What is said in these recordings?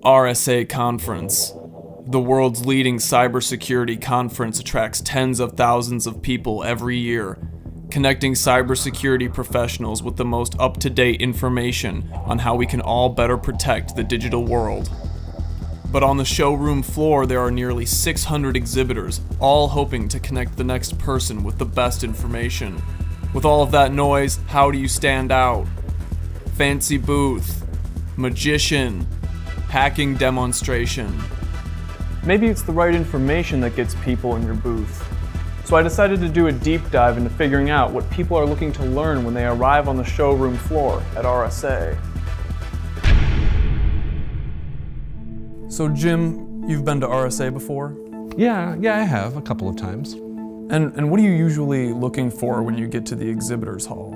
RSA Conference. The world's leading cybersecurity conference attracts tens of thousands of people every year, connecting cybersecurity professionals with the most up-to-date information on how we can all better protect the digital world. But on the showroom floor, there are nearly 600 exhibitors, all hoping to connect the next person with the best information. With all of that noise, how do you stand out? Fancy booth, magician, hacking demonstration. Maybe it's the right information that gets people in your booth. So I decided to do a deep dive into figuring out what people are looking to learn when they arrive on the showroom floor at RSA. So Jim, you've been to RSA before? Yeah, I have a couple of times. And what are you usually looking for when you get to the exhibitors hall?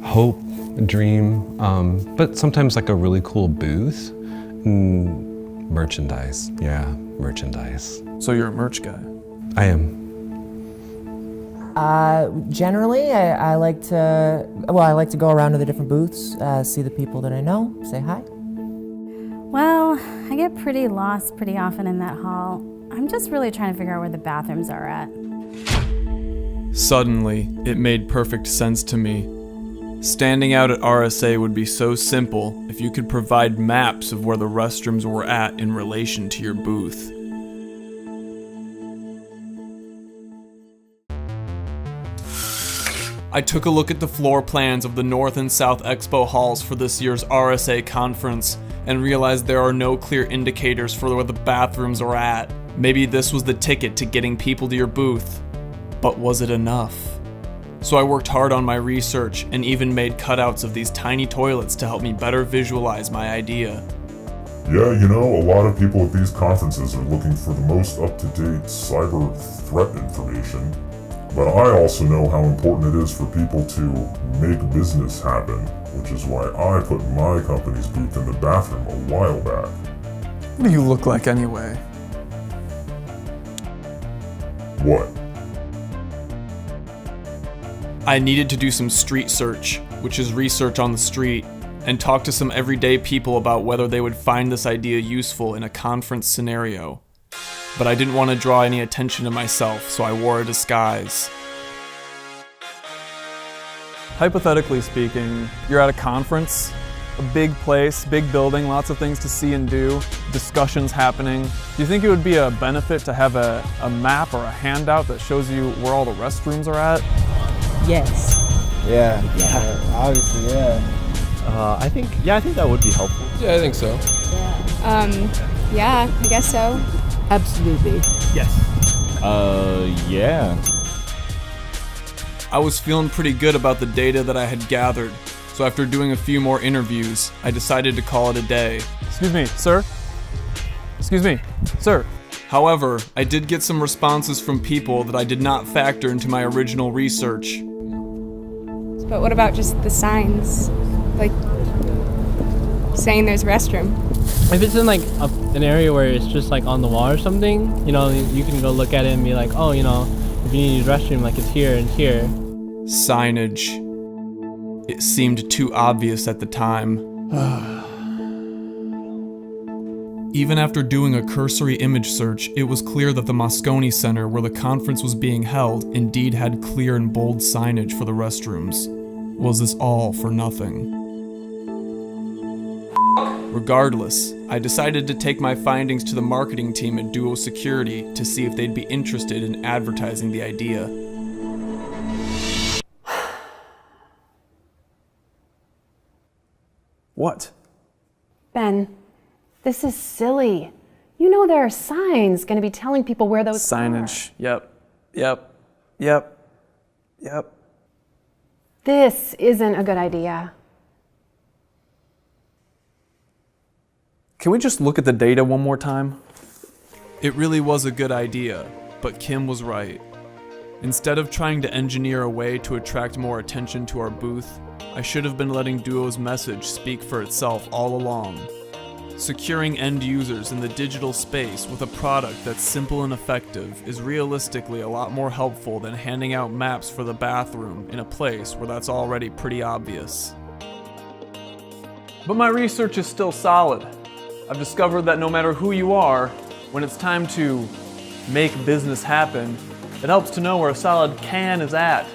Hope, a dream, but sometimes like a really cool booth. Merchandise, merchandise. So you're a merch guy? I am. Generally, I like to go around to the different booths, see the people that I know, say hi. Well, I get pretty lost pretty often in that hall. I'm just really trying to figure out where the bathrooms are at. Suddenly, it made perfect sense to me. Standing out at RSA would be so simple if you could provide maps of where the restrooms were at in relation to your booth. I took a look at the floor plans of the North and South Expo halls for this year's RSA conference and realized there are no clear indicators for where the bathrooms are at. Maybe this was the ticket to getting people to your booth. But was it enough? So I worked hard on my research and even made cutouts of these tiny toilets to help me better visualize my idea. Yeah, a lot of people at these conferences are looking for the most up-to-date cyber threat information. But I also know how important it is for people to make business happen, which is why I put my company's booth in the bathroom a while back. What do you look like anyway? What? I needed to do some street search, which is research on the street, and talk to some everyday people about whether they would find this idea useful in a conference scenario. But I didn't want to draw any attention to myself, so I wore a disguise. Hypothetically speaking, you're at a conference, a big place, big building, lots of things to see and do, discussions happening. Do you think it would be a benefit to have a map or a handout that shows you where all the restrooms are at? Yes. Yeah. Obviously, yeah. I think that would be helpful. Yeah, I think so. Yeah, I guess so. Absolutely. Yes. Yeah. I was feeling pretty good about the data that I had gathered, so after doing a few more interviews, I decided to call it a day. Excuse me, sir? Excuse me, sir? However, I did get some responses from people that I did not factor into my original research. But what about just the signs? Like, saying there's a restroom? If it's in like an area where it's just like on the wall or something, you can go look at it and be like, oh, if you need a restroom, like it's here and here. Signage. It seemed too obvious at the time. Even after doing a cursory image search, it was clear that the Moscone Center, where the conference was being held, indeed had clear and bold signage for the restrooms. Was this all for nothing? Regardless, I decided to take my findings to the marketing team at Duo Security to see if they'd be interested in advertising the idea. What? Ben, this is silly. There are signs going to be telling people where those signage. are. Yep. This isn't a good idea. Can we just look at the data one more time? It really was a good idea, but Kim was right. Instead of trying to engineer a way to attract more attention to our booth, I should have been letting Duo's message speak for itself all along. Securing end users in the digital space with a product that's simple and effective is realistically a lot more helpful than handing out maps for the bathroom in a place where that's already pretty obvious. But my research is still solid. I've discovered that no matter who you are, when it's time to make business happen, it helps to know where a solid can is at.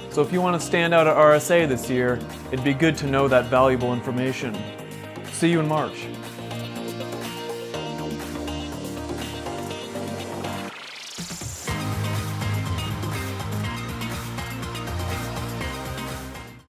So if you want to stand out at RSA this year, it'd be good to know that valuable information. See you in March.